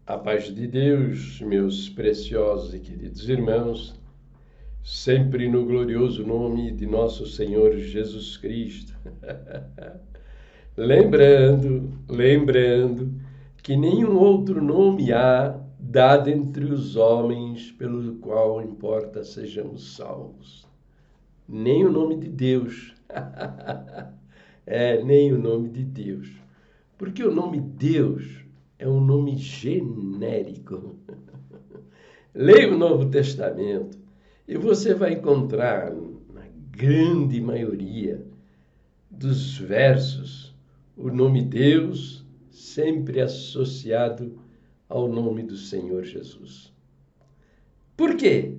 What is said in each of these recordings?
A paz de Deus, meus preciosos e queridos irmãos, sempre no glorioso nome de nosso Senhor Jesus Cristo. Lembrando que nenhum outro nome há dado entre os homens pelo qual importa sejamos salvos. Nem o nome de Deus. Nem o nome de Deus. Porque o nome Deus é um nome genérico. Leia o Novo Testamento e você vai encontrar, na grande maioria dos versos, o nome Deus sempre associado ao nome do Senhor Jesus. Por quê?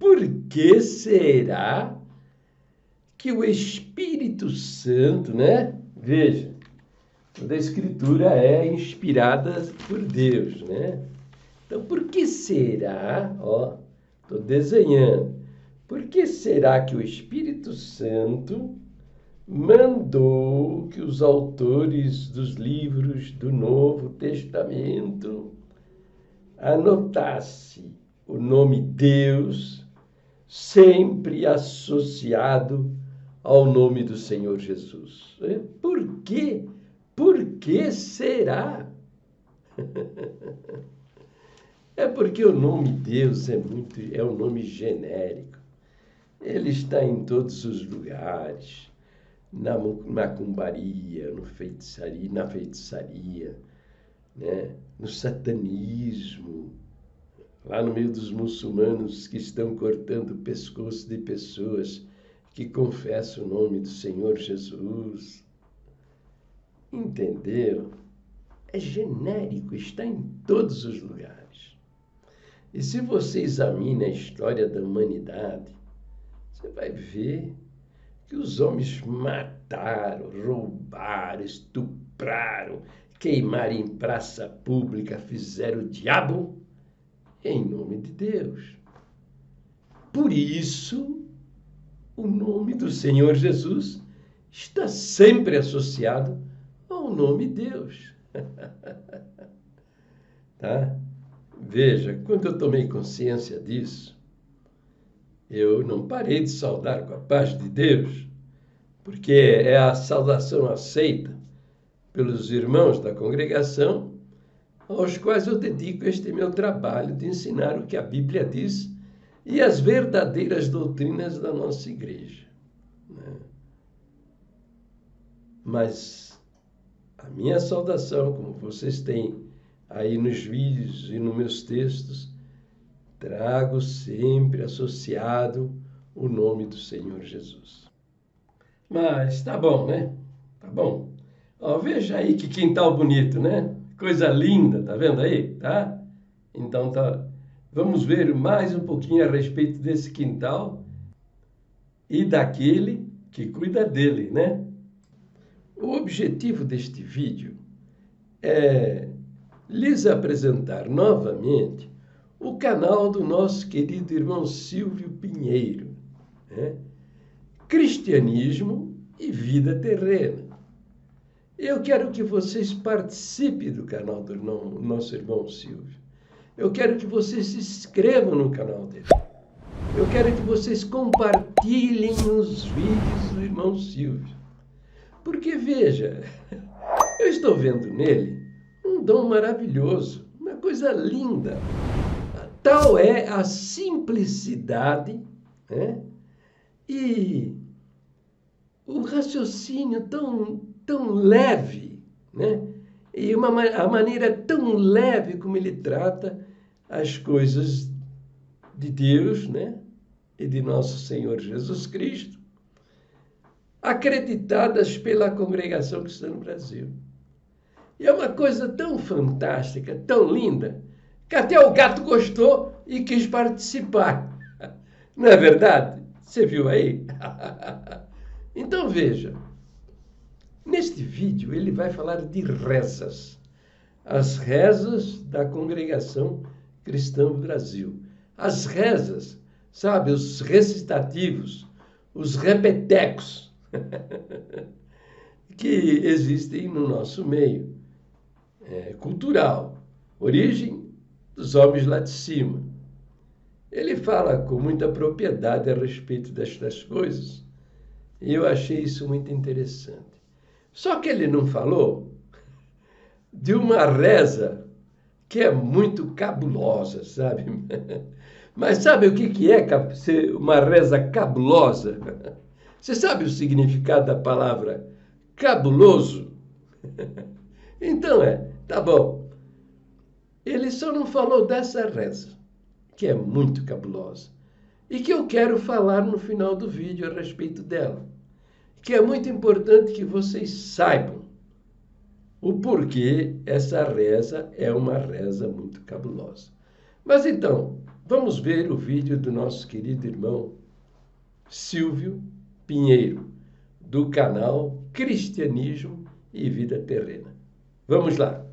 Por que será que o Espírito Santo, Veja, toda a Escritura é inspirada por Deus, Então, por que será, estou desenhando, por que será que o Espírito Santo mandou que os autores dos livros do Novo Testamento anotassem o nome Deus sempre associado ao nome do Senhor Jesus? Por quê? Por que será? É porque o nome Deus é um nome genérico. Ele está em todos os lugares, na macumbaria, na feitiçaria, no satanismo, lá no meio dos muçulmanos que estão cortando o pescoço de pessoas que confessam o nome do Senhor Jesus. Entendeu? É genérico, está em todos os lugares. E se você examina a história da humanidade, você vai ver que os homens mataram, roubaram, estupraram, queimaram em praça pública, fizeram o diabo em nome de Deus. Por isso, o nome do Senhor Jesus está sempre associado ao nome Deus. Tá? Veja, quando eu tomei consciência disso, eu não parei de saudar com a paz de Deus, porque é a saudação aceita pelos irmãos da congregação, aos quais eu dedico este meu trabalho de ensinar o que a Bíblia diz e as verdadeiras doutrinas da nossa igreja. Mas a minha saudação, como vocês têm aí nos vídeos e nos meus textos, trago sempre associado o nome do Senhor Jesus. Mas tá bom, Tá bom. Veja aí que quintal bonito, Coisa linda, tá vendo aí? Tá? Então tá. Vamos ver mais um pouquinho a respeito desse quintal e daquele que cuida dele, O objetivo deste vídeo é lhes apresentar novamente o canal do nosso querido irmão Silvio Pinheiro, Cristianismo e Vida Terrena. Eu quero que vocês participem do canal do nosso irmão Silvio. Eu quero que vocês se inscrevam no canal dele. Eu quero que vocês compartilhem os vídeos do irmão Silvio. Porque, veja, eu estou vendo nele um dom maravilhoso, uma coisa linda. Tal é a simplicidade, e o raciocínio tão leve, e a maneira tão leve como ele trata as coisas de Deus, e de nosso Senhor Jesus Cristo, acreditadas pela congregação cristã no Brasil. E é uma coisa tão fantástica, tão linda, que até o gato gostou e quis participar. Não é verdade? Você viu aí? Então veja, neste vídeo ele vai falar de rezas. As rezas da congregação cristã do Brasil. As rezas, sabe, os recitativos, os repetecos que existem no nosso meio. cultural, origem dos homens lá de cima. Ele fala com muita propriedade a respeito destas coisas e eu achei isso muito interessante. Só que ele não falou de uma reza que é muito cabulosa, sabe? Mas sabe o que é uma reza cabulosa? Você sabe o significado da palavra cabuloso? Então tá bom. Ele só não falou dessa reza, que é muito cabulosa, e que eu quero falar no final do vídeo a respeito dela, que é muito importante que vocês saibam o porquê essa reza é uma reza muito cabulosa. Mas então, vamos ver o vídeo do nosso querido irmão Silvio Pinheiro, do canal Cristianismo e Vida Terrena. Vamos lá.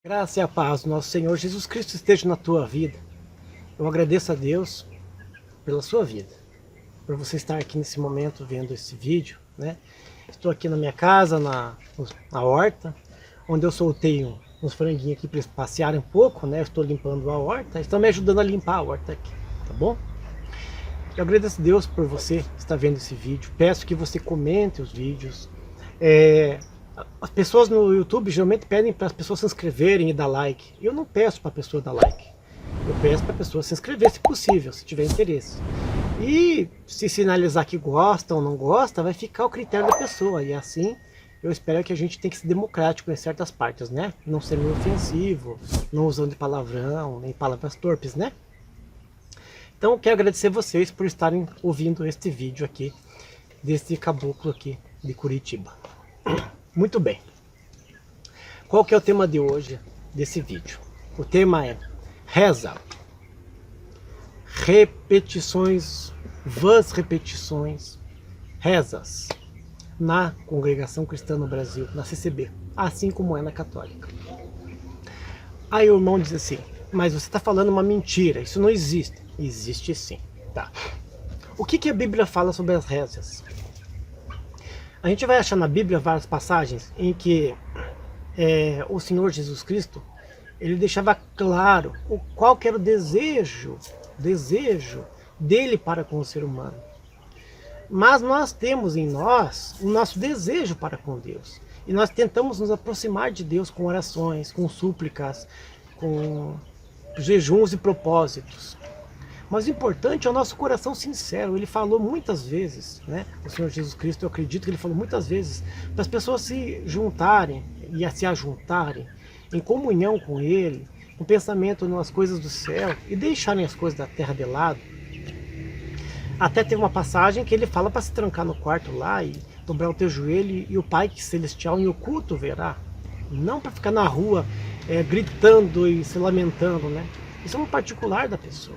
Graça e a paz do nosso Senhor Jesus Cristo esteja na tua vida. Eu agradeço a Deus pela sua vida, por você estar aqui nesse momento vendo esse vídeo, né? Estou aqui na minha casa, na horta, onde eu soltei uns franguinhos aqui para eles passearem um pouco, né? Eu estou limpando a horta, eles estão me ajudando a limpar a horta aqui, tá bom? Eu agradeço a Deus por você estar vendo esse vídeo. Peço que você comente os vídeos. As pessoas no YouTube geralmente pedem para as pessoas se inscreverem e dar like. Eu não peço para a pessoa dar like. Eu peço para a pessoa se inscrever, se possível, se tiver interesse. E se sinalizar que gosta ou não gosta, vai ficar ao critério da pessoa. E assim, eu espero que a gente tenha que ser democrático em certas partes, né? Não ser meio ofensivo, não usando palavrão, nem palavras torpes, né? Então, eu quero agradecer vocês por estarem ouvindo este vídeo aqui, desse caboclo aqui de Curitiba. Muito bem. Qual que é o tema de hoje desse vídeo? O tema é reza. Repetições, vãs repetições, rezas na Congregação Cristã no Brasil, na CCB, assim como é na Católica. Aí o irmão diz assim, mas você está falando uma mentira, isso não existe. Existe sim, tá? O que a Bíblia fala sobre as rezas? A gente vai achar na Bíblia várias passagens em que o Senhor Jesus Cristo, ele deixava claro qual que era o desejo dele para com o ser humano. Mas nós temos em nós o nosso desejo para com Deus. E nós tentamos nos aproximar de Deus com orações, com súplicas, com jejuns e propósitos. Mas o importante é o nosso coração sincero. Ele falou muitas vezes, né? O Senhor Jesus Cristo, eu acredito que ele falou muitas vezes, para as pessoas se juntarem e se ajuntarem em comunhão com ele, com pensamento nas coisas do céu e deixarem as coisas da terra de lado. Até tem uma passagem que ele fala para se trancar no quarto lá e dobrar o teu joelho e o Pai Celestial em oculto verá. Não para ficar na rua gritando e se lamentando, né? Isso é um particular da pessoa.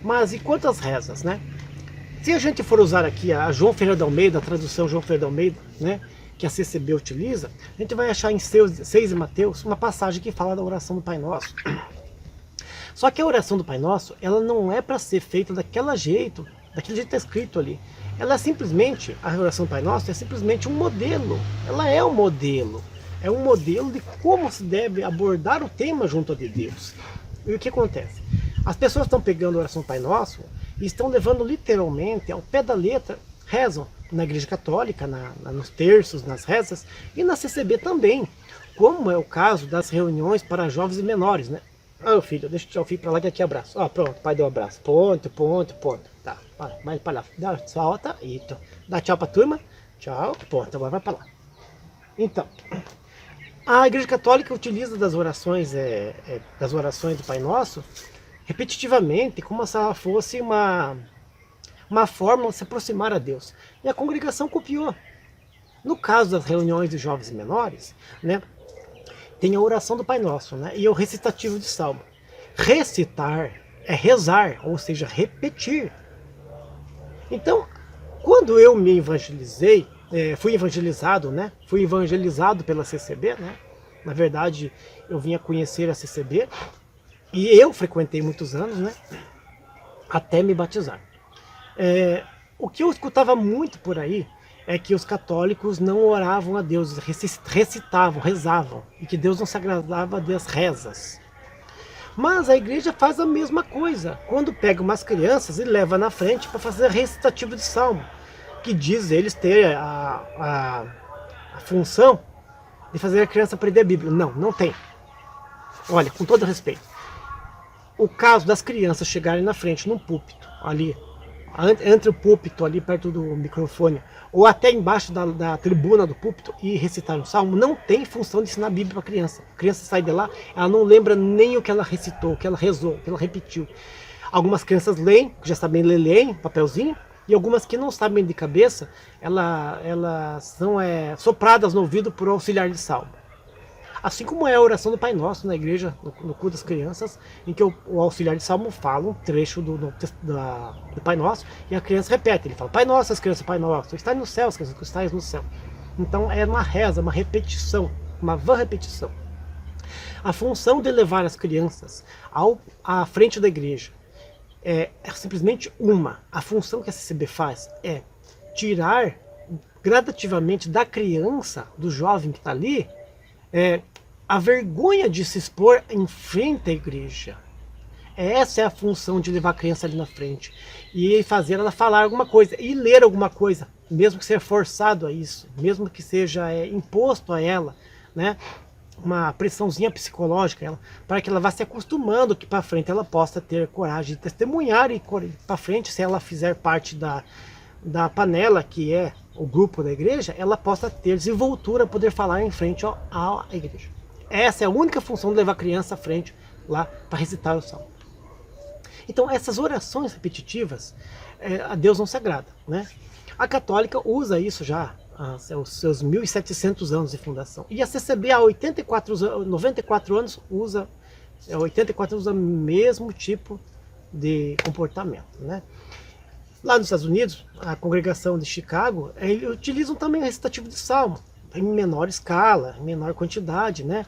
Mas e quantas rezas, né? Se a gente for usar aqui a João Ferreira de Almeida, a tradução João Ferreira de Almeida, né? Que a CCB utiliza, a gente vai achar em 6 e Mateus uma passagem que fala da oração do Pai Nosso. Só que a oração do Pai Nosso, ela não é para ser feita daquele jeito que está escrito ali. Ela é simplesmente, a oração do Pai Nosso é simplesmente um modelo. Ela é um modelo. É um modelo de como se deve abordar o tema junto a Deus. E o que acontece? As pessoas estão pegando a oração do Pai Nosso e estão levando literalmente, ao pé da letra, rezam na Igreja Católica, nos terços, nas rezas, e na CCB também, como é o caso das reuniões para jovens e menores, né? Ah, filho, deixa eu tirar o filho para lá que aqui abraço. Ah, pronto, pai deu um abraço. Ponto. Tá, vai para lá. Solta, então. Dá tchau para a turma. Tchau, ponto, agora vai para lá. Então, a Igreja Católica utiliza das orações do Pai Nosso repetitivamente, como se ela fosse uma forma de se aproximar a Deus. E a congregação copiou. No caso das reuniões de jovens e menores, né, tem a oração do Pai Nosso, né, e o recitativo de salmo. Recitar é rezar, ou seja, repetir. Então, quando eu me evangelizei, fui evangelizado, né, fui evangelizado pela CCB, né, na verdade eu vim a conhecer a CCB, e eu frequentei muitos anos, né, até me batizar. O que eu escutava muito por aí é que os católicos não oravam a Deus, recitavam, rezavam, e que Deus não se agradava das rezas. Mas a igreja faz a mesma coisa, quando pega umas crianças e leva na frente para fazer recitativo de salmo, que diz eles ter a função de fazer a criança aprender a Bíblia. Não, não tem. Olha, com todo respeito, o caso das crianças chegarem na frente, num púlpito, ali, entre o púlpito, ali perto do microfone, ou até embaixo da tribuna do púlpito, e recitar um salmo, não tem função de ensinar a Bíblia para a criança. A criança sai de lá, ela não lembra nem o que ela recitou, o que ela rezou, o que ela repetiu. Algumas crianças leem, já sabem ler, leem, papelzinho, e algumas que não sabem de cabeça, elas são sopradas no ouvido por auxiliar de salmo. Assim como é a oração do Pai Nosso na igreja, no culto das crianças, em que o auxiliar de salmo fala um trecho do Pai Nosso, e a criança repete, ele fala: Pai Nosso, as crianças, Pai Nosso, está no céu, as crianças que estáis no céu. Então é uma reza, uma repetição, uma vã repetição. A função de levar as crianças à frente da igreja é simplesmente uma. A função que a CCB faz é tirar gradativamente da criança, do jovem que está ali, a vergonha de se expor em frente à igreja. Essa é a função de levar a criança ali na frente e fazer ela falar alguma coisa e ler alguma coisa, mesmo que seja forçado a isso, mesmo que seja imposto a ela, né, uma pressãozinha psicológica, para que ela vá se acostumando que para frente ela possa ter coragem de testemunhar e para frente, se ela fizer parte da panela que é o grupo da igreja, ela possa ter desenvoltura, poder falar em frente à igreja. Essa é a única função de levar a criança à frente lá para recitar o salmo. Então essas orações repetitivas, a Deus não se agrada, né? A católica usa isso já há os seus 1.700 anos de fundação. E a CCB há 94 anos usa o mesmo tipo de comportamento, né? Lá nos Estados Unidos, a congregação de Chicago, eles utilizam também o recitativo de salmo, em menor escala, em menor quantidade, né?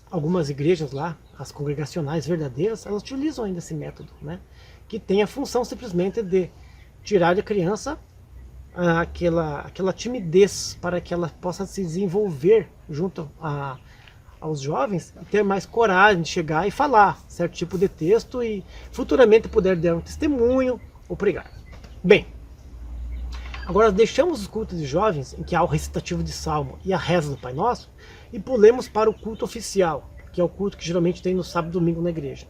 Algumas igrejas lá, as congregacionais verdadeiras, elas utilizam ainda esse método, né? Que tem a função simplesmente de tirar da criança aquela timidez, para que ela possa se desenvolver junto aos jovens e ter mais coragem de chegar e falar certo tipo de texto e futuramente poder dar um testemunho ou pregar. Bem, agora deixamos os cultos de jovens, em que há o recitativo de salmo e a reza do Pai Nosso, e pulemos para o culto oficial, que é o culto que geralmente tem no sábado e domingo na igreja.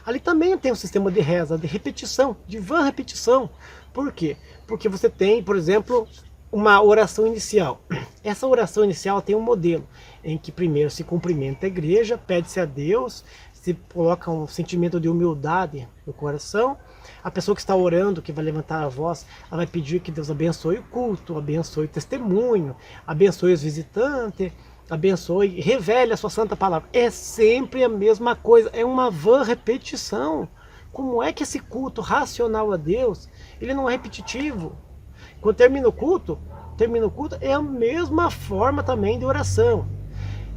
Ali também tem um sistema de reza, de repetição, de vã repetição. Por quê? Porque você tem, por exemplo, uma oração inicial. Essa oração inicial tem um modelo, em que primeiro se cumprimenta a igreja, pede-se a Deus, se coloca um sentimento de humildade no coração. A pessoa que está orando, que vai levantar a voz, ela vai pedir que Deus abençoe o culto, abençoe o testemunho, abençoe os visitantes, abençoe, revele a sua santa palavra. É sempre a mesma coisa, é uma vã repetição. Como é que esse culto racional a Deus, ele não é repetitivo? Quando termina o culto é a mesma forma também de oração.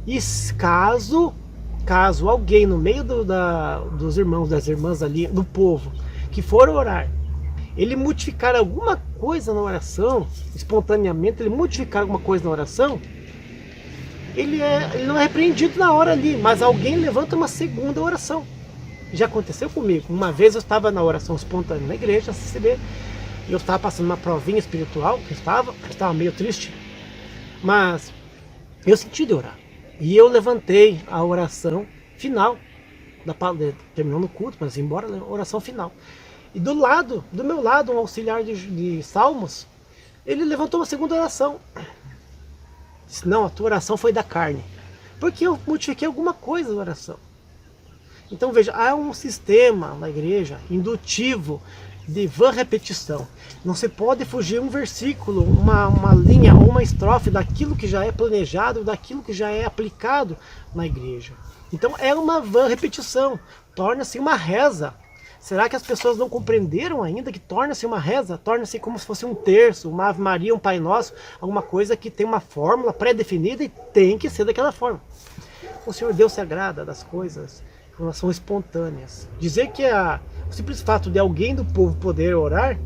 E caso alguém no meio dos irmãos, das irmãs ali, do povo, que for orar, ele modificar alguma coisa na oração, espontaneamente, ele modificar alguma coisa na oração, ele não é repreendido na hora ali, mas alguém levanta uma segunda oração. Já aconteceu comigo. Uma vez eu estava na oração espontânea na igreja, CCB, e eu estava passando uma provinha espiritual, eu estava meio triste, mas eu senti de orar. E eu levantei a oração final, terminando o culto, mas embora a oração final. E do meu lado, um auxiliar de salmos, ele levantou uma segunda oração. Disse: não, a tua oração foi da carne. Porque eu modifiquei alguma coisa na oração. Então veja, há um sistema na igreja indutivo de vã repetição. Não se pode fugir um versículo, uma linha ou uma estrofe daquilo que já é planejado, daquilo que já é aplicado na igreja. Então é uma vã repetição, torna-se uma reza. Será que as pessoas não compreenderam ainda que torna-se uma reza? Torna-se como se fosse um terço, uma Ave Maria, um Pai Nosso, alguma coisa que tem uma fórmula pré-definida e tem que ser daquela forma. O Senhor Deus se agrada das coisas que elas são espontâneas. Dizer que o simples fato de alguém do povo poder orar,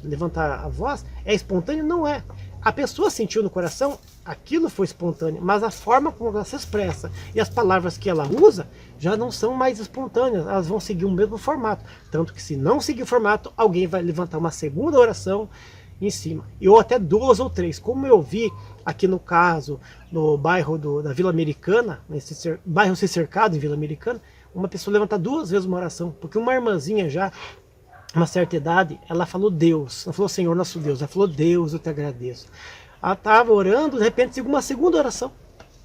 levantar a voz, é espontâneo? Não é. a pessoa sentiu no coração, aquilo foi espontâneo, mas a forma como ela se expressa e as palavras que ela usa já não são mais espontâneas, elas vão seguir o mesmo formato. Tanto que se não seguir o formato, alguém vai levantar uma segunda oração em cima, ou até 2 ou 3, como eu vi aqui no caso, no bairro da Vila Americana, nesse bairro ser cercado em Vila Americana, uma pessoa levantar 2 vezes uma oração, porque uma irmãzinha já, uma certa idade, ela falou Deus, não falou Senhor nosso Deus, ela falou Deus, eu te agradeço. Ela estava orando, de repente uma segunda oração,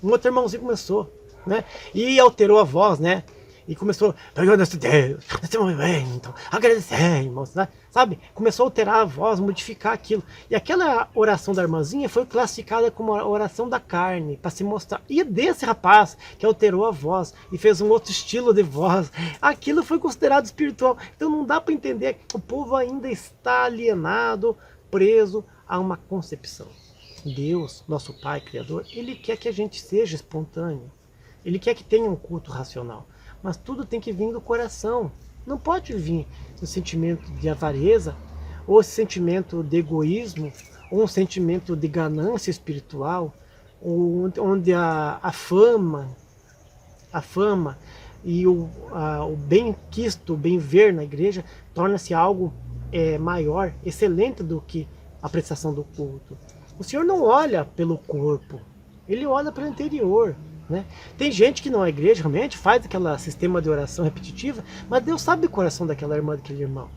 um outro irmãozinho começou, né, e alterou a voz, né, e começou, Senhor nosso Deus, nesse momento, agradecer, irmãos, né? Sabe? Começou a alterar a voz, modificar aquilo. E aquela oração da irmãzinha foi classificada como a oração da carne, para se mostrar. E desse rapaz que alterou a voz e fez um outro estilo de voz, aquilo foi considerado espiritual. Então não dá para entender, o povo ainda está alienado, preso a uma concepção. Deus, nosso Pai Criador, Ele quer que a gente seja espontâneo. Ele quer que tenha um culto racional. Mas tudo tem que vir do coração. Não pode vir um sentimento de avareza, ou esse sentimento de egoísmo, ou um sentimento de ganância espiritual, onde a fama e o bem-quisto, o bem-ver na igreja, torna-se algo maior, excelente do que a prestação do culto. O Senhor não olha pelo corpo, Ele olha pelo interior. Né? Tem gente que não é igreja, realmente faz aquele sistema de oração repetitiva, mas Deus sabe o coração daquela irmã, daquele irmão.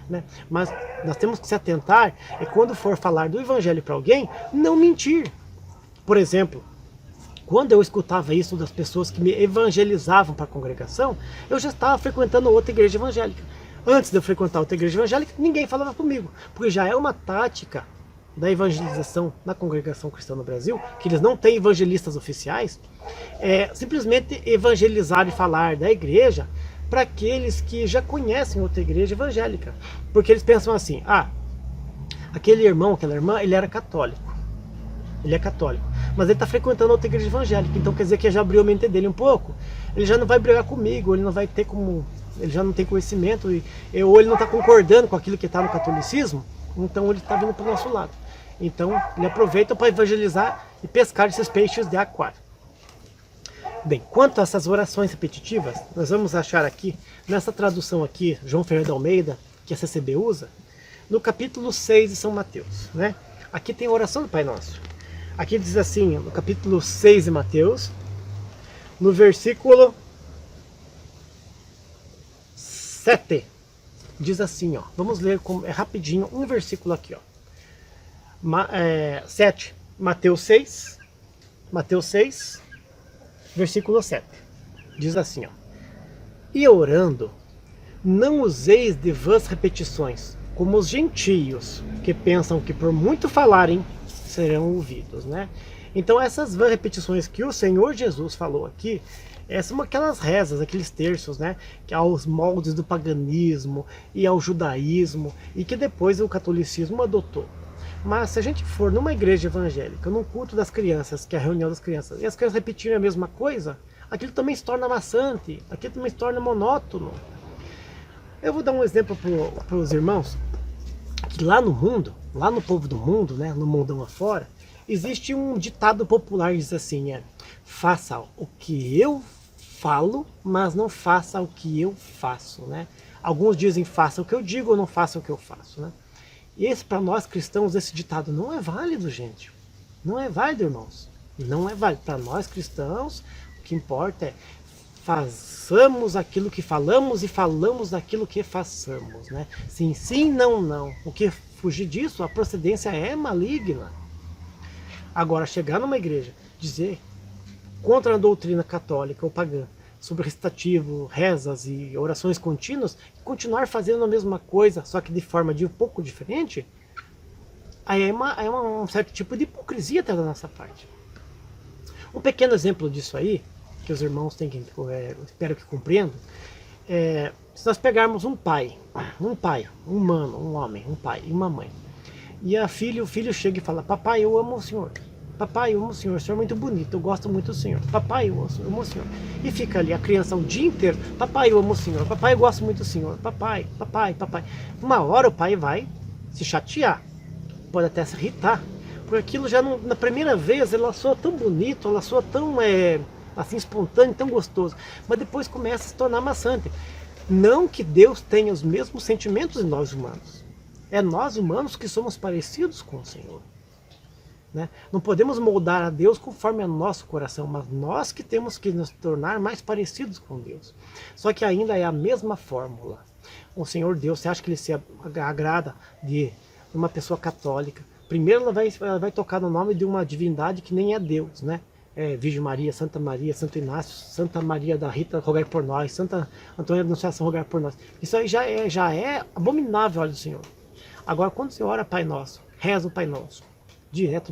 Né? Mas nós temos que se atentar, e quando for falar do evangelho para alguém, não mentir. Por exemplo, quando eu escutava isso das pessoas que me evangelizavam para a congregação, eu já estava frequentando outra igreja evangélica. Antes de eu frequentar outra igreja evangélica, ninguém falava comigo, porque já é uma tática da evangelização na congregação cristã no Brasil, que eles não têm evangelistas oficiais, simplesmente evangelizar e falar da igreja para aqueles que já conhecem outra igreja evangélica. Porque eles pensam assim, aquele irmão, aquela irmã, ele era católico. Ele é católico, mas ele está frequentando outra igreja evangélica, então quer dizer que já abriu a mente dele um pouco, ele já não vai brigar comigo, ele não vai ter como, ele já não tem conhecimento, ou ele não está concordando com aquilo que está no catolicismo, então ele está vindo para o nosso lado. Então ele aproveita para evangelizar e pescar esses peixes de aquário. Bem, quanto a essas orações repetitivas, nós vamos achar aqui, nessa tradução aqui, João Ferreira de Almeida, que a CCB usa, no capítulo 6 de São Mateus. Né? Aqui tem a oração do Pai Nosso. Aqui diz assim, no capítulo 6 de Mateus, no versículo 7, diz assim, vamos ler rapidinho um versículo aqui, 7, Mateus 6, versículo 7, diz assim, e orando, não useis de vãs repetições, como os gentios, que pensam que por muito falarem, serão ouvidos, né? Então essas vãs repetições que o Senhor Jesus falou aqui, são aquelas rezas, aqueles terços, né, que aos moldes do paganismo e ao judaísmo, e que depois o catolicismo adotou. Mas se a gente for numa igreja evangélica, num culto das crianças, que é a reunião das crianças, e as crianças repetirem a mesma coisa, aquilo também se torna maçante, aquilo também se torna monótono. Eu vou dar um exemplo para os irmãos, que lá no mundo, lá no povo do mundo, né, no mundão afora, existe um ditado popular que diz assim, faça o que eu falo, mas não faça o que eu faço, né? Alguns dizem faça o que eu digo ou não faça o que eu faço, né? E esse, para nós cristãos, esse ditado não é válido, gente. Não é válido, irmãos. Não é válido. Para nós cristãos, o que importa é façamos aquilo que falamos e falamos daquilo que façamos, né? Sim, sim, não, não. O que fugir disso, a procedência é maligna. Agora, chegar numa igreja, dizer contra a doutrina católica ou pagã, sobre recitativo, rezas e orações contínuas, continuar fazendo a mesma coisa, só que de forma um pouco diferente, aí é um certo tipo de hipocrisia até da nossa parte. Um pequeno exemplo disso aí, que os irmãos têm que, espero que compreendam, se nós pegarmos um pai, um humano, um homem, um pai e uma mãe, e o filho chega e fala, papai, eu amo o senhor. Papai, eu amo o senhor é muito bonito, eu gosto muito do senhor. Papai, eu amo o senhor. E fica ali a criança o dia inteiro, papai, eu amo o senhor. Papai, eu gosto muito do senhor. Papai, papai, papai. Uma hora o pai vai se chatear, pode até se irritar, Porque aquilo já não, na primeira vez ela soa tão bonito, ela soa tão assim espontâneo, tão gostoso, mas depois começa a se tornar maçante. Não que Deus tenha os mesmos sentimentos de nós humanos. É nós humanos que somos parecidos com o Senhor. Né? Não podemos moldar a Deus conforme o nosso coração, mas nós que temos que nos tornar mais parecidos com Deus. Só que ainda é a mesma fórmula. O Senhor Deus, você acha que Ele se agrada de uma pessoa católica? Primeiro ela vai tocar no nome de uma divindade que nem é Deus, né? Virgem Maria, Santo Inácio, Santa Maria da Rita, rogai por nós, Santa Antônia da Anunciação, rogai por nós. Isso aí já é abominável, olha do Senhor. Agora, quando você ora Pai Nosso, reza o Pai Nosso, direto,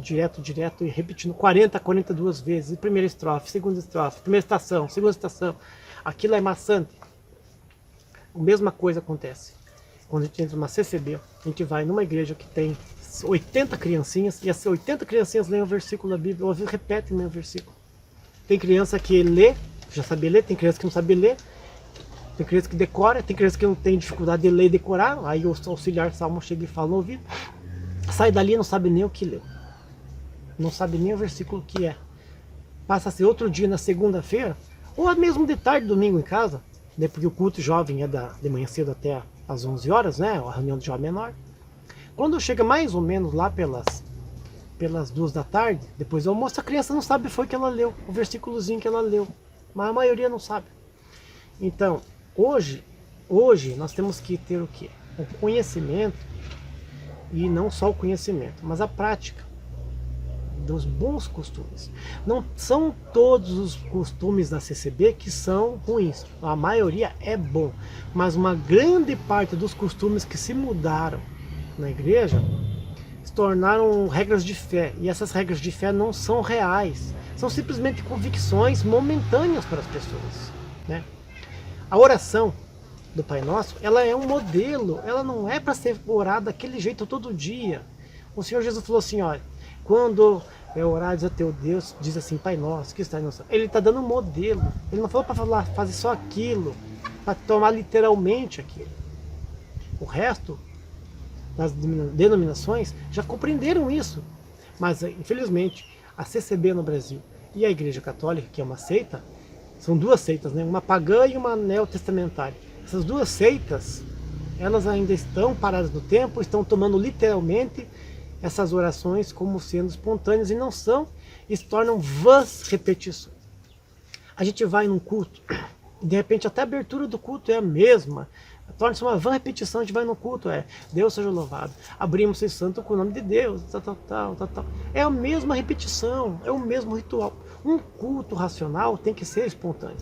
e repetindo 42 vezes, primeira estrofe, segunda estrofe, primeira estação, segunda estação, aquilo é maçante. A mesma coisa acontece. Quando a gente entra numa CCB, a gente vai numa igreja que tem 80 criancinhas, e essas 80 criancinhas leem o versículo da Bíblia, ou repetem o versículo. Tem criança que lê, já sabe ler, tem criança que não sabe ler, tem criança que decora, tem criança que não tem dificuldade de ler e decorar, aí o auxiliar salmo chega e fala no ouvido, sai dali e não sabe nem o que leu, não sabe nem o versículo que é. Passa-se outro dia na segunda-feira, ou mesmo de tarde, domingo em casa, né, porque o culto jovem é de manhã cedo até às 11 horas, né, a reunião de jovem menor. Quando chega mais ou menos lá pelas 2 da tarde, depois do almoço, a criança não sabe foi que ela leu, o versículozinho que ela leu, mas a maioria não sabe. Então, hoje nós temos que ter o quê? O conhecimento, e não só o conhecimento, mas a prática dos bons costumes. Não são todos os costumes da CCB que são ruins, a maioria é bom, mas uma grande parte dos costumes que se mudaram na igreja se tornaram regras de fé, e essas regras de fé não são reais, são simplesmente convicções momentâneas para as pessoas, né? A oração do Pai Nosso, ela é um modelo, ela não é para ser orada daquele jeito todo dia. O Senhor Jesus falou assim, olha, quando orares a teu Deus, diz assim, Pai Nosso, que está no céu. Ele está dando um modelo, ele não falou para fazer só aquilo, para tomar literalmente aquilo. O resto das denominações já compreenderam isso, mas infelizmente a CCB no Brasil e a Igreja Católica, que é uma seita, são duas seitas, né? Uma pagã e uma neotestamentária. Essas duas seitas, elas ainda estão paradas no tempo, estão tomando literalmente essas orações como sendo espontâneas, e não são, e se tornam vãs repetições. A gente vai num culto, e de repente até a abertura do culto é a mesma, torna-se uma vã repetição, a gente vai no culto, Deus seja louvado, abrimos esse santo com o nome de Deus, tal. É a mesma repetição, é o mesmo ritual. Um culto racional tem que ser espontâneo.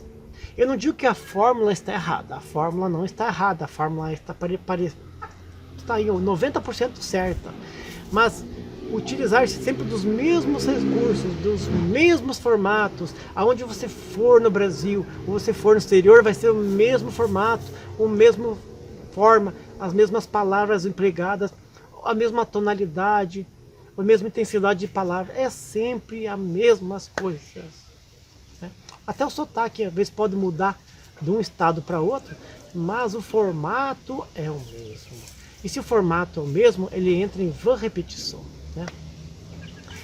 Eu não digo que a fórmula está errada, a fórmula não está errada, a fórmula está aí 90% certa, mas utilizar-se sempre dos mesmos recursos, dos mesmos formatos, aonde você for no Brasil, ou você for no exterior, vai ser o mesmo formato, o mesmo forma, as mesmas palavras empregadas, a mesma tonalidade, a mesma intensidade de palavra, é sempre as mesmas coisas, né? Até o sotaque às vezes pode mudar de um estado para outro, mas o formato é o mesmo. E se o formato é o mesmo, ele entra em vã repetição, né?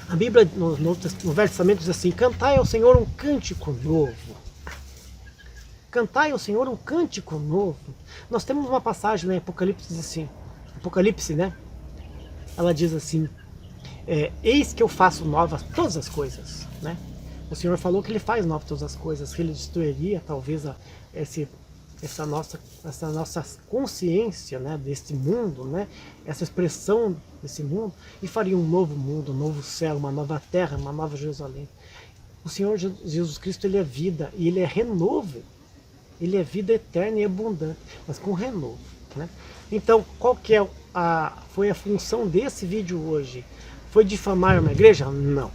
A Bíblia, no Novo Testamento, diz assim, cantai ao Senhor um cântico novo. Cantai ao Senhor um cântico novo. Nós temos uma passagem, né, Apocalipse, diz assim, Apocalipse, né? Ela diz assim, eis que eu faço novas todas as coisas, né? O Senhor falou que Ele faz novas todas as coisas, que Ele destruiria talvez essa nossa consciência, né, desse mundo, né, essa expressão desse mundo, e faria um novo mundo, um novo céu, uma nova terra, uma nova Jerusalém. O Senhor Jesus Cristo, Ele é vida, e Ele é renovo, Ele é vida eterna e abundante, mas com renovo, né? Então, qual que foi a função desse vídeo hoje? Foi difamar uma igreja? Não.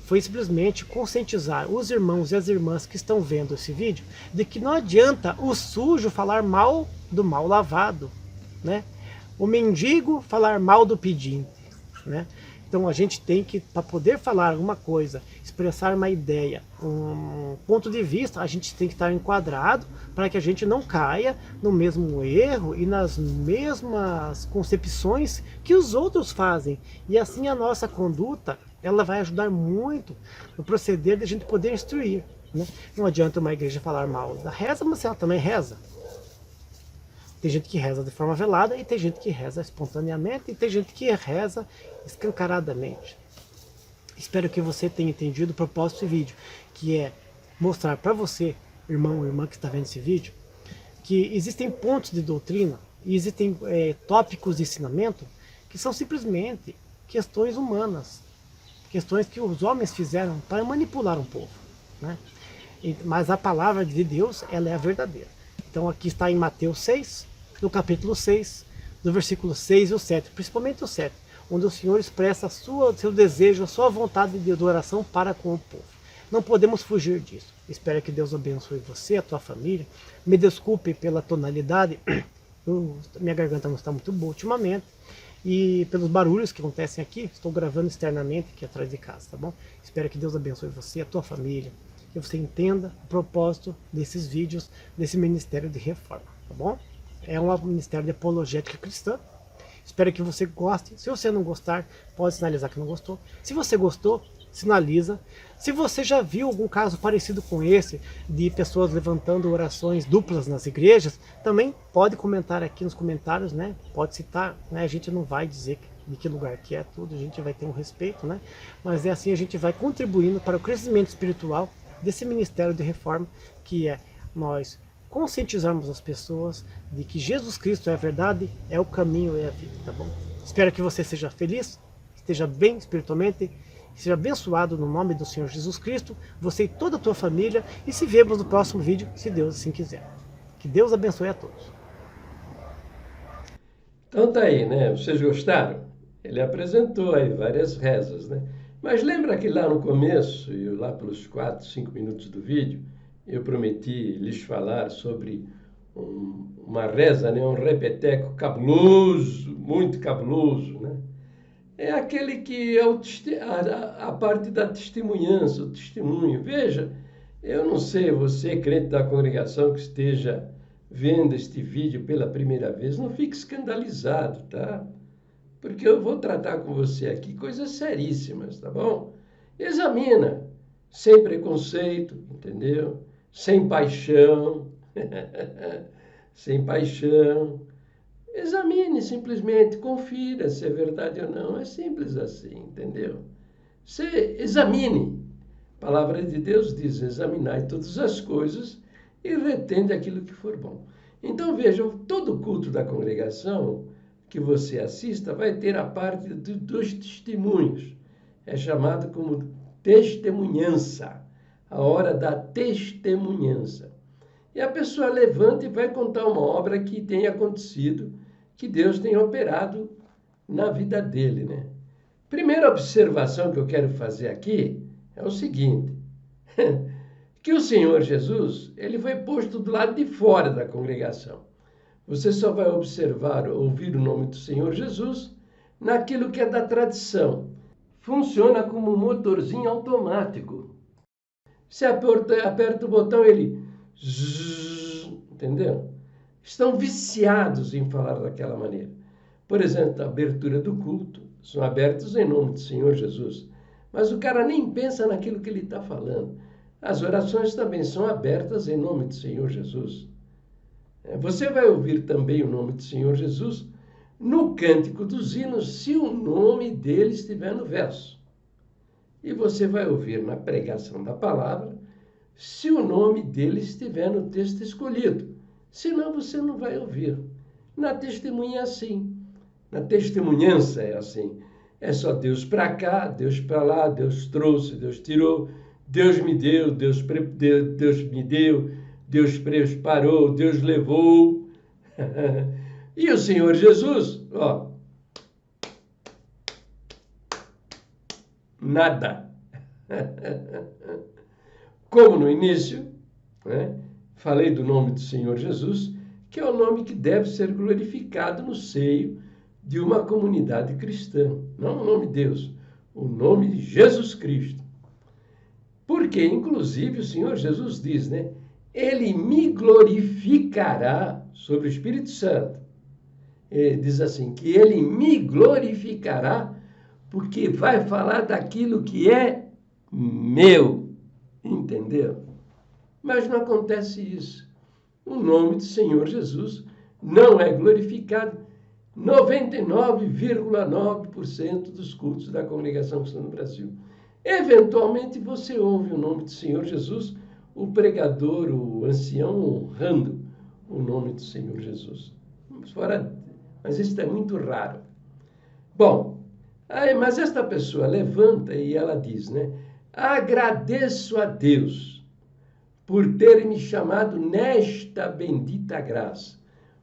Foi simplesmente conscientizar os irmãos e as irmãs que estão vendo esse vídeo de que não adianta o sujo falar mal do mal lavado, né? O mendigo falar mal do pedinte, né? Então Então a gente tem que, para poder falar alguma coisa, expressar uma ideia, um ponto de vista, a gente tem que estar enquadrado para que a gente não caia no mesmo erro e nas mesmas concepções que os outros fazem. E assim a nossa conduta, ela vai ajudar muito no proceder de a gente poder instruir, né? Não adianta uma igreja falar mal da reza, mas ela também reza. Tem gente que reza de forma velada e tem gente que reza espontaneamente e tem gente que reza escancaradamente. Espero que você tenha entendido o propósito desse vídeo, que é mostrar para você, irmão ou irmã que está vendo esse vídeo, que existem pontos de doutrina e existem tópicos de ensinamento que são simplesmente questões humanas, questões que os homens fizeram para manipular um povo, né? Mas a palavra de Deus, ela é a verdadeira. Então aqui está em Mateus 6, no capítulo 6, do versículo 6 e o 7, principalmente o 7, onde o Senhor expressa seu desejo, a sua vontade de adoração para com o povo. Não podemos fugir disso. Espero que Deus abençoe você, a tua família. Me desculpe pela tonalidade, minha garganta não está muito boa ultimamente, e pelos barulhos que acontecem aqui, estou gravando externamente aqui atrás de casa, tá bom? Espero que Deus abençoe você, a tua família, que você entenda o propósito desses vídeos, desse Ministério de Reforma, tá bom? É um Ministério de Apologética Cristã. Espero que você goste. Se você não gostar, pode sinalizar que não gostou. Se você gostou, sinaliza. Se você já viu algum caso parecido com esse, de pessoas levantando orações duplas nas igrejas, também pode comentar aqui nos comentários, né? Pode citar, né? A gente não vai dizer de que lugar que é tudo, a gente vai ter um respeito, né? Mas é assim, a gente vai contribuindo para o crescimento espiritual desse Ministério de Reforma, que é nós conscientizarmos as pessoas de que Jesus Cristo é a verdade, é o caminho e é a vida, tá bom? Espero que você seja feliz, esteja bem espiritualmente, seja abençoado no nome do Senhor Jesus Cristo, você e toda a tua família, e se vemos no próximo vídeo, se Deus assim quiser. Que Deus abençoe a todos. Então tá aí, né? Vocês gostaram? Ele apresentou aí várias rezas, né? Mas lembra que lá no começo, e lá pelos 4, 5 minutos do vídeo, eu prometi lhes falar sobre uma reza, né? Um repeteco cabuloso, muito cabuloso, né? É aquele que é a parte da testemunhança, o testemunho. Veja, eu não sei, você, crente da congregação que esteja vendo este vídeo pela primeira vez, não fique escandalizado, tá? Porque eu vou tratar com você aqui coisas seríssimas, tá bom? Examina, sem preconceito, entendeu? Sem paixão, sem paixão. Examine simplesmente, confira se é verdade ou não. É simples assim, entendeu? Você examine. A palavra de Deus diz, examinai todas as coisas e retende aquilo que for bom. Então vejam, todo culto da congregação que você assista vai ter a parte dos testemunhos. É chamado como testemunhança, a hora da testemunhança. E a pessoa levanta e vai contar uma obra que tenha acontecido, que Deus tem operado na vida dele, né? Primeira observação que eu quero fazer aqui é o seguinte, que o Senhor Jesus, ele foi posto do lado de fora da congregação. Você só vai observar, ouvir o nome do Senhor Jesus naquilo que é da tradição. Funciona como um motorzinho automático. Você aperta o botão, ele... entendeu? Estão viciados em falar daquela maneira. Por exemplo, a abertura do culto, são abertos em nome do Senhor Jesus. Mas o cara nem pensa naquilo que ele está falando. As orações também são abertas em nome do Senhor Jesus. Você vai ouvir também o nome do Senhor Jesus no cântico dos hinos, se o nome dele estiver no verso. E você vai ouvir na pregação da palavra, se o nome dele estiver no texto escolhido. Senão você não vai ouvir. Na testemunha é assim. Na testemunhança é assim. É só Deus para cá, Deus para lá, Deus trouxe, Deus tirou, Deus me deu, Deus me deu, Deus preparou, Deus levou. E o Senhor Jesus, ó, nada. Como no início, né, falei do nome do Senhor Jesus, que é o nome que deve ser glorificado no seio de uma comunidade cristã. Não o nome de Deus, o nome de Jesus Cristo. Porque, inclusive, o Senhor Jesus diz, né? Ele me glorificará sobre o Espírito Santo. Ele diz assim, que ele me glorificará porque vai falar daquilo que é meu. Entendeu? Mas não acontece isso. O nome do Senhor Jesus não é glorificado. 99,9% dos cultos da Congregação Cristã no Brasil. Eventualmente você ouve o nome do Senhor Jesus, o pregador, o ancião, honrando o nome do Senhor Jesus. Mas isso é muito raro. Bom, mas esta pessoa levanta e ela diz, né? Agradeço a Deus por ter me chamado nesta bendita graça.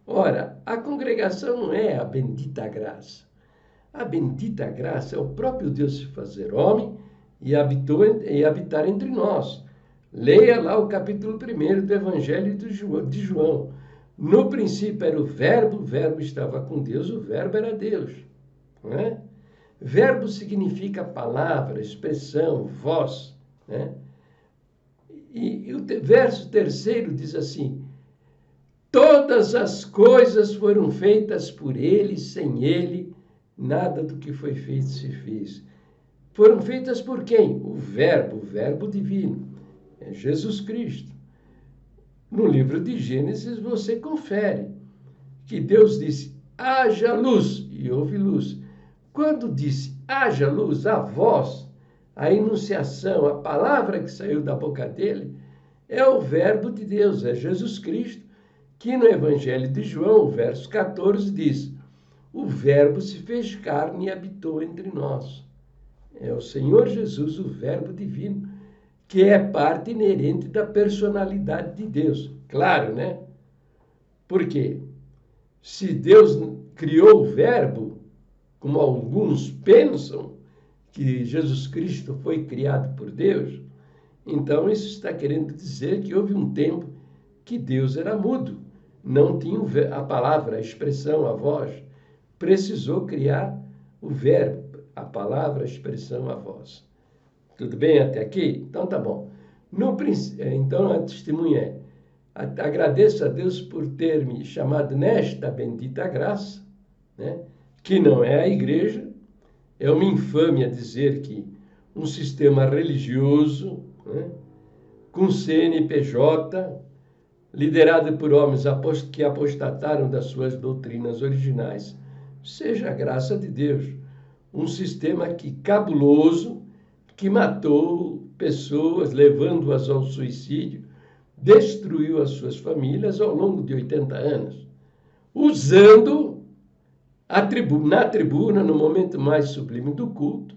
Ora, a congregação não é a bendita graça. A bendita graça é o próprio Deus se fazer homem e habitar entre nós. Leia lá o capítulo 1 do Evangelho de João. No princípio era o Verbo estava com Deus, o Verbo era Deus. Não é? Verbo significa palavra, expressão, voz. Né? E o verso 3 diz assim, todas as coisas foram feitas por ele, sem ele, nada do que foi feito se fez. Foram feitas por quem? O Verbo divino, é Jesus Cristo. No livro de Gênesis você confere que Deus disse, haja luz, e houve luz. Quando disse, haja luz, a voz, a enunciação, a palavra que saiu da boca dele, é o Verbo de Deus, é Jesus Cristo, que no Evangelho de João, verso 14, diz, o Verbo se fez carne e habitou entre nós. É o Senhor Jesus, o Verbo divino, que é parte inerente da personalidade de Deus. Claro, né? Por quê? Se Deus criou o Verbo, como alguns pensam que Jesus Cristo foi criado por Deus, então isso está querendo dizer que houve um tempo que Deus era mudo, não tinha a palavra, a expressão, a voz, precisou criar o Verbo, a palavra, a expressão, a voz. Tudo bem até aqui? Então tá bom. Então a testemunha é, agradeço a Deus por ter me chamado nesta bendita graça, né? Que não é a igreja, é uma infâmia dizer que um sistema religioso, né, com CNPJ, liderado por homens que apostataram das suas doutrinas originais, seja a graça de Deus. Um sistema cabuloso, que matou pessoas, levando-as ao suicídio, destruiu as suas famílias ao longo de 80 anos, usando na tribuna, no momento mais sublime do culto,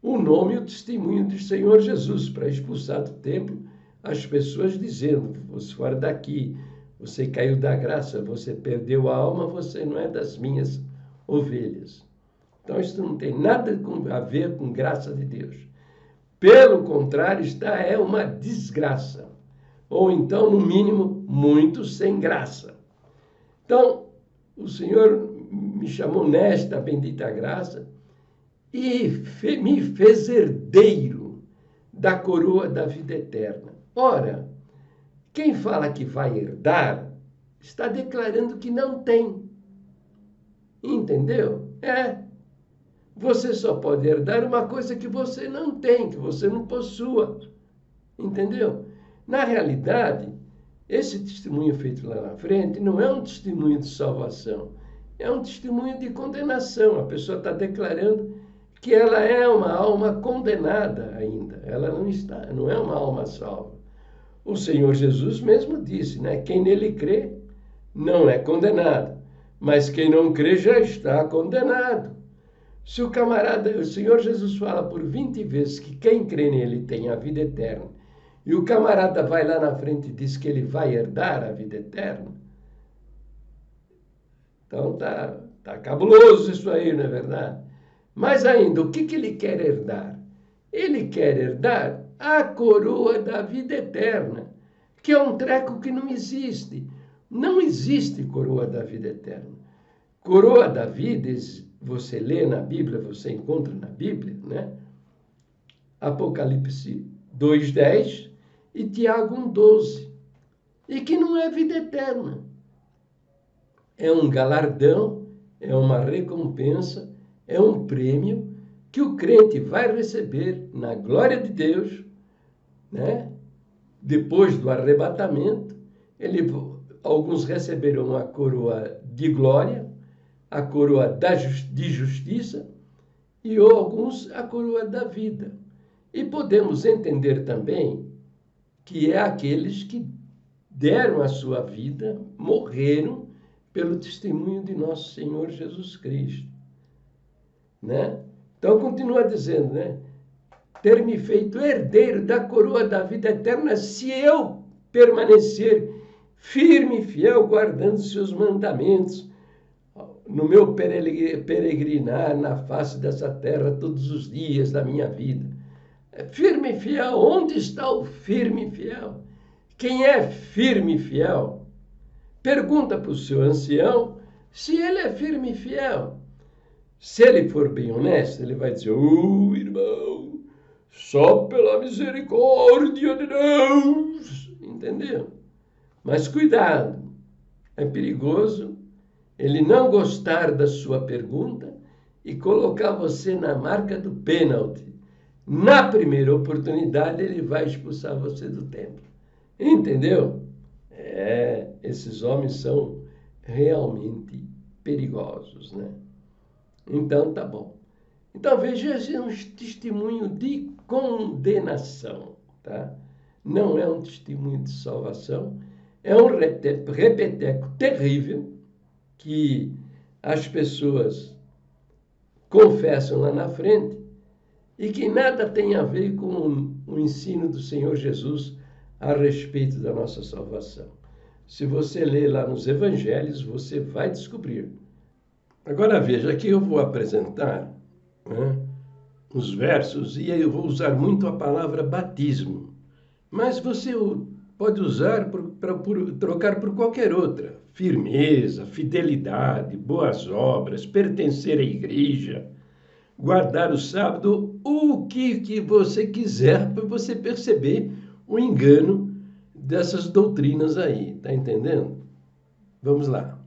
o nome e o testemunho do Senhor Jesus, para expulsar do templo as pessoas dizendo, você fora daqui, você caiu da graça, você perdeu a alma, você não é das minhas ovelhas. Então isso não tem nada a ver com graça de Deus. Pelo contrário, é uma desgraça. Ou então, no mínimo, muito sem graça. Então, o Senhor me chamou nesta bendita graça e me fez herdeiro da coroa da vida eterna. Ora, quem fala que vai herdar, está declarando que não tem. Entendeu? Você só pode herdar uma coisa que você não tem, que você não possua. Entendeu? Na realidade, esse testemunho feito lá na frente não é um testemunho de salvação, é um testemunho de condenação. A pessoa está declarando que ela é uma alma condenada ainda. Ela não é uma alma salva. O Senhor Jesus mesmo disse, né? Quem nele crê não é condenado, mas quem não crê já está condenado. Se o Senhor Jesus fala por 20 vezes que quem crê nele tem a vida eterna, e o camarada vai lá na frente e diz que ele vai herdar a vida eterna, então tá cabuloso isso aí, não é verdade? Mas ainda, o que ele quer herdar? Ele quer herdar a coroa da vida eterna, que é um treco que não existe. Não existe coroa da vida eterna. Coroa da vida você lê na Bíblia, você encontra na Bíblia, né? Apocalipse 2:10 e Tiago 1:12. E que não é vida eterna. É um galardão, é uma recompensa, é um prêmio que o crente vai receber na glória de Deus, né? Depois do arrebatamento. Alguns receberão a coroa de glória, a coroa de justiça e alguns a coroa da vida. E podemos entender também que é aqueles que deram a sua vida, morreram pelo testemunho de nosso Senhor Jesus Cristo, né? Então continua dizendo, né? Ter me feito herdeiro da coroa da vida eterna, se eu permanecer firme e fiel, guardando seus mandamentos, no meu peregrinar na face dessa terra todos os dias da minha vida. Firme e fiel, onde está o firme e fiel? Quem é firme e fiel? Pergunta para o seu ancião se ele é firme e fiel. Se ele for bem honesto, ele vai dizer, irmão, só pela misericórdia de Deus. Entendeu? Mas cuidado, é perigoso ele não gostar da sua pergunta e colocar você na marca do pênalti. Na primeira oportunidade, ele vai expulsar você do templo. Entendeu? Esses homens são realmente perigosos, né? Então, tá bom. Então, veja, esse é um testemunho de condenação, tá? Não é um testemunho de salvação, é um repeteco terrível que as pessoas confessam lá na frente e que nada tem a ver com o ensino do Senhor Jesus a respeito da nossa salvação. Se você ler lá nos evangelhos, você vai descobrir. Agora veja, aqui eu vou apresentar, né, os versos e eu vou usar muito a palavra batismo, mas você pode usar para trocar por qualquer outra. Firmeza, fidelidade, boas obras, pertencer à igreja, guardar o sábado, o que você quiser para você perceber o engano dessas doutrinas aí, tá entendendo? Vamos lá.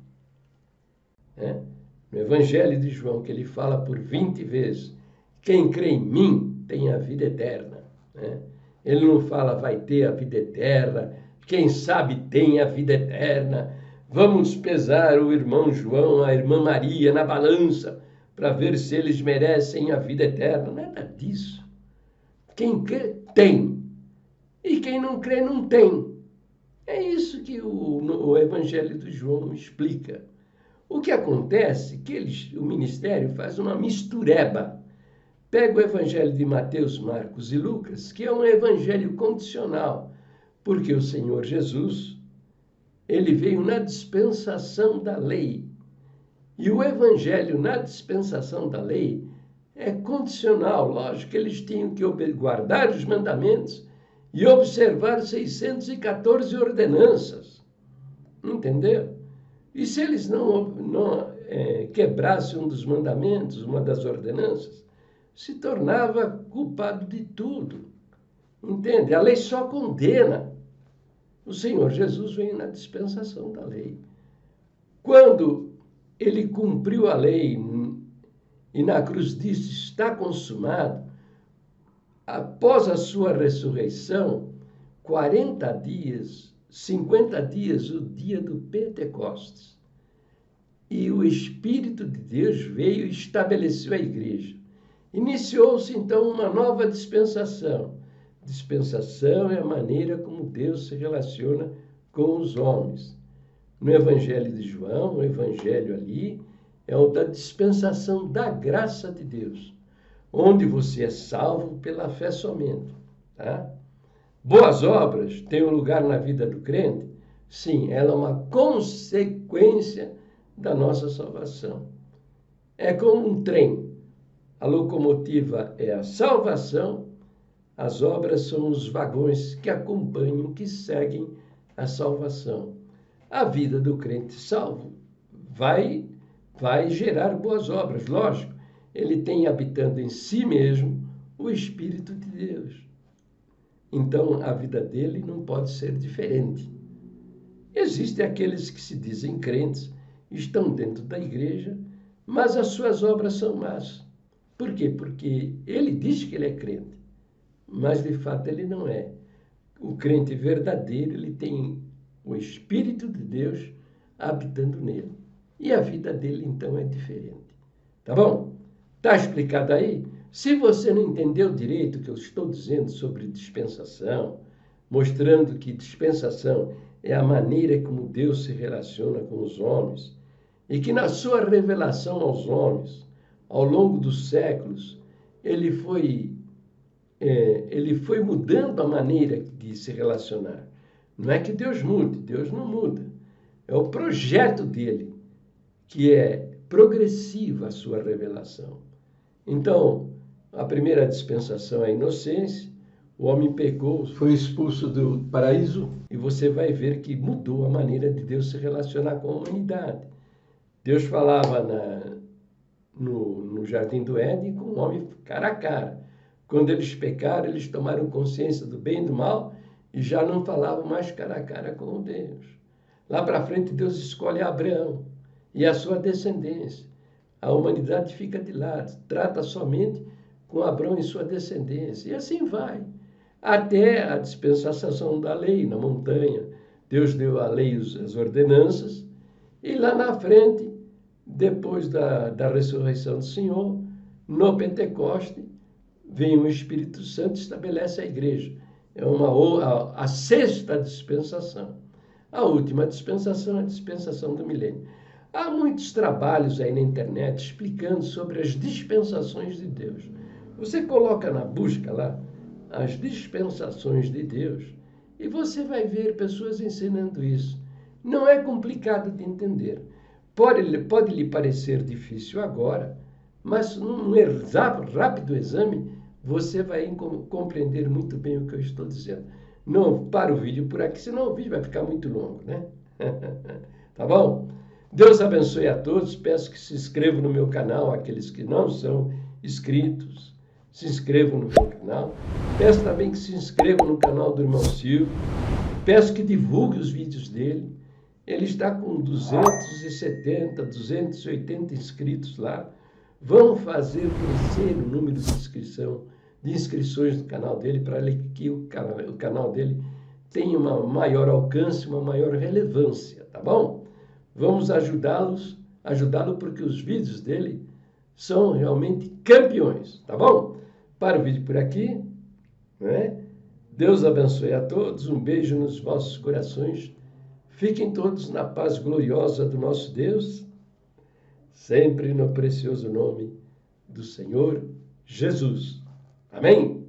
No Evangelho de João, que ele fala por 20 vezes, quem crê em mim tem a vida eterna, né? Ele não fala vai ter a vida eterna, quem sabe tem a vida eterna, vamos pesar o irmão João, a irmã Maria na balança para ver se eles merecem a vida eterna. Nada disso. Quem crê, tem. E quem não crê, não tem. É isso que o Evangelho de João explica. O que acontece é que o ministério faz uma mistureba. Pega o Evangelho de Mateus, Marcos e Lucas, que é um evangelho condicional, porque o Senhor Jesus, ele veio na dispensação da lei. E o evangelho na dispensação da lei é condicional, lógico, que eles tinham que guardar os mandamentos e observar 614 ordenanças. Entendeu? E se eles não quebrassem um dos mandamentos, uma das ordenanças, se tornava culpado de tudo. Entende? A lei só condena. O Senhor Jesus veio na dispensação da lei. Quando ele cumpriu a lei e na cruz disse, está consumado, após a sua ressurreição, 40 dias, 50 dias, o dia do Pentecostes. E o Espírito de Deus veio e estabeleceu a igreja. Iniciou-se, então, uma nova dispensação. Dispensação é a maneira como Deus se relaciona com os homens. No Evangelho de João, o Evangelho ali é o da dispensação da graça de Deus, onde você é salvo pela fé somente. Tá? Boas obras têm um lugar na vida do crente? Sim, ela é uma consequência da nossa salvação. É como um trem. A locomotiva é a salvação, as obras são os vagões que acompanham, que seguem a salvação. A vida do crente salvo vai vai gerar boas obras. Lógico, ele tem habitando em si mesmo o Espírito de Deus. Então, a vida dele não pode ser diferente. Existem aqueles que se dizem crentes, estão dentro da igreja, mas as suas obras são más. Por quê? Porque ele diz que ele é crente, mas de fato ele não é. O crente verdadeiro, ele tem o Espírito de Deus habitando nele. E a vida dele, então, é diferente. Tá bom? Tá explicado aí? Se você não entendeu direito o que eu estou dizendo sobre dispensação, mostrando que dispensação é a maneira como Deus se relaciona com os homens, e que na sua revelação aos homens, ao longo dos séculos, ele foi mudando a maneira de se relacionar. Não é que Deus mude, Deus não muda. É o projeto dele, que é progressiva a sua revelação. Então, a primeira dispensação é a inocência, o homem pecou, foi expulso do paraíso, e você vai ver que mudou a maneira de Deus se relacionar com a humanidade. Deus falava no Jardim do Éden com o homem cara a cara. Quando eles pecaram, eles tomaram consciência do bem e do mal e já não falavam mais cara a cara com Deus. Lá para frente, Deus escolhe Abraão e a sua descendência. A humanidade fica de lado, trata somente com Abraão e sua descendência. E assim vai, até a dispensação da lei na montanha. Deus deu a lei, as ordenanças, e lá na frente, depois da ressurreição do Senhor, no Pentecoste, vem o Espírito Santo e estabelece a igreja. É a sexta dispensação. A última dispensação é a dispensação do milênio. Há muitos trabalhos aí na internet explicando sobre as dispensações de Deus. Você coloca na busca lá as dispensações de Deus e você vai ver pessoas ensinando isso. Não é complicado de entender. Pode lhe parecer difícil agora, mas num rápido exame você vai compreender muito bem o que eu estou dizendo. Não para o vídeo por aqui, senão o vídeo vai ficar muito longo, né? Tá bom? Deus abençoe a todos. Peço que se inscrevam no meu canal, aqueles que não são inscritos, se inscrevam no meu canal. Peço também que se inscrevam no canal do irmão Silvio. Peço que divulgue os vídeos dele. Ele está com 270, 280 inscritos lá. Vamos fazer crescer o número de inscrições no canal dele para que o canal dele tenha um maior alcance, uma maior relevância, tá bom? Vamos ajudá-lo porque os vídeos dele são realmente campeões, tá bom? Para o vídeo por aqui, né? Deus abençoe a todos, um beijo nos vossos corações. Fiquem todos na paz gloriosa do nosso Deus, sempre no precioso nome do Senhor Jesus. Amém?